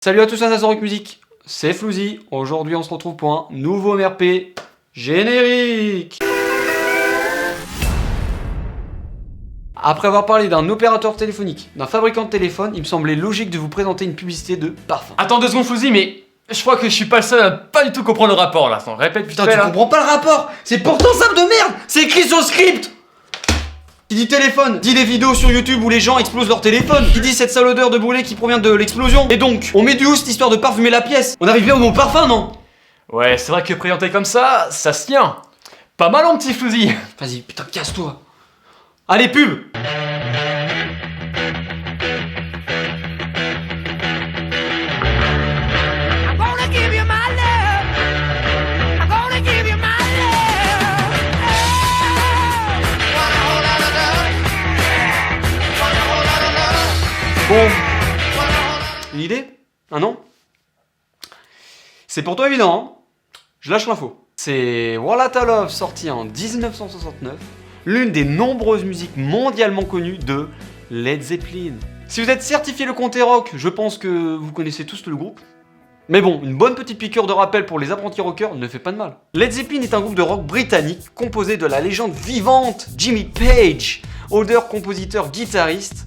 Salut à tous, c'est Rock Music, c'est Flouzi. Aujourd'hui on se retrouve pour un nouveau MRP générique. Après avoir parlé d'un opérateur téléphonique, d'un fabricant de téléphone, il me semblait logique de vous présenter une publicité de parfum. Attends 2 secondes Flouzi, mais je crois que je suis pas le seul à pas du tout comprendre le rapport là. Attends, répète vite Putain, fait tu là. comprends pas le rapport. C'est pourtant simple de merde. C'est écrit sur le script. Qui dit téléphone, dit les vidéos sur YouTube où les gens explosent leur téléphone. Qui dit cette sale odeur de brûlé qui provient de l'explosion. Et donc, on met du houst histoire de parfumer la pièce. On arrive bien au mot parfum, non? Ouais, c'est vrai que présenté comme ça se tient. Pas mal mon petit Flouzi. Vas-y, putain, casse-toi. Allez, pub. Bon, une idée? Un nom? C'est pourtant évident, hein? Je lâche l'info. C'est Walla Ta Love, sorti en 1969, l'une des nombreuses musiques mondialement connues de Led Zeppelin. Si vous êtes certifié le comté rock, je pense que vous connaissez tous le groupe. Mais bon, une bonne petite piqûre de rappel pour les apprentis rockers ne fait pas de mal. Led Zeppelin est un groupe de rock britannique composé de la légende vivante Jimmy Page, auteur, compositeur, guitariste,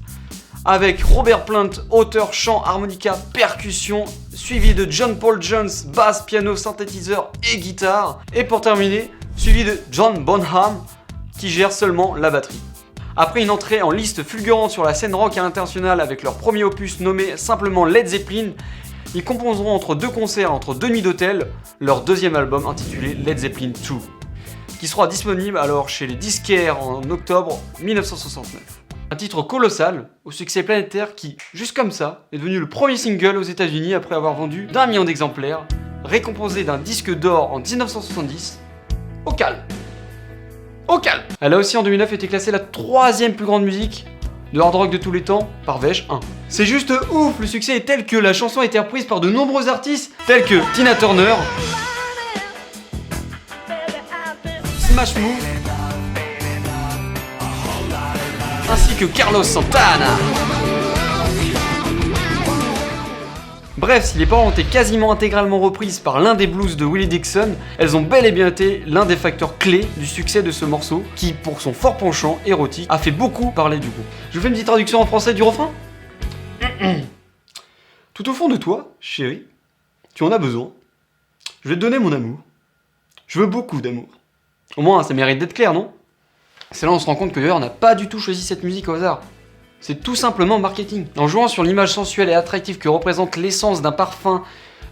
avec Robert Plant, auteur, chant, harmonica, percussion, suivi de John Paul Jones, basse, piano, synthétiseur et guitare, et pour terminer, suivi de John Bonham, qui gère seulement la batterie. Après une entrée en liste fulgurante sur la scène rock à l'international avec leur premier opus nommé simplement Led Zeppelin, ils composeront entre deux concerts, entre deux nuits d'hôtel, leur deuxième album intitulé Led Zeppelin 2, qui sera disponible alors chez les disquaires en octobre 1969. Un titre colossal, au succès planétaire qui, juste comme ça, est devenu le premier single aux États-Unis après avoir vendu d'1 million d'exemplaires, récompensé d'un disque d'or en 1970, au calme. Au calme. Elle a aussi en 2009 été classée la 3e plus grande musique de hard rock de tous les temps par VH 1. C'est juste ouf, le succès est tel que la chanson a été reprise par de nombreux artistes tels que Tina Turner, Smash Mouth, ainsi que Carlos Santana. Bref, si les paroles ont été quasiment intégralement reprises par l'un des blues de Willie Dixon, elles ont bel et bien été l'un des facteurs clés du succès de ce morceau qui, pour son fort penchant érotique, a fait beaucoup parler du groupe. Je vous fais une petite traduction en français du refrain. Tout au fond de toi, chérie, tu en as besoin. Je vais te donner mon amour. Je veux beaucoup d'amour. Au moins, ça mérite d'être clair, non? C'est là où on se rend compte que d'ailleurs on n'a pas du tout choisi cette musique au hasard. C'est tout simplement marketing. En jouant sur l'image sensuelle et attractive que représente l'essence d'un parfum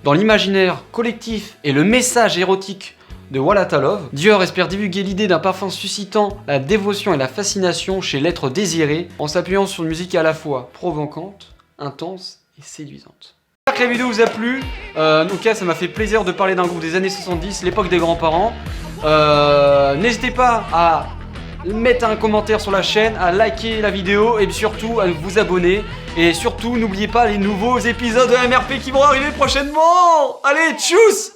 dans l'imaginaire collectif et le message érotique de Walla Ta Love, Dior espère divulguer l'idée d'un parfum suscitant la dévotion et la fascination chez l'être désiré en s'appuyant sur une musique à la fois provocante, intense et séduisante. J'espère que la vidéo vous a plu. En tout cas, ça m'a fait plaisir de parler d'un groupe des années 70, l'époque des grands-parents. N'hésitez pas à mettre un commentaire sur la chaîne, à liker la vidéo et surtout à vous abonner. Et surtout, n'oubliez pas les nouveaux épisodes de MRP qui vont arriver prochainement. Allez, tchuss!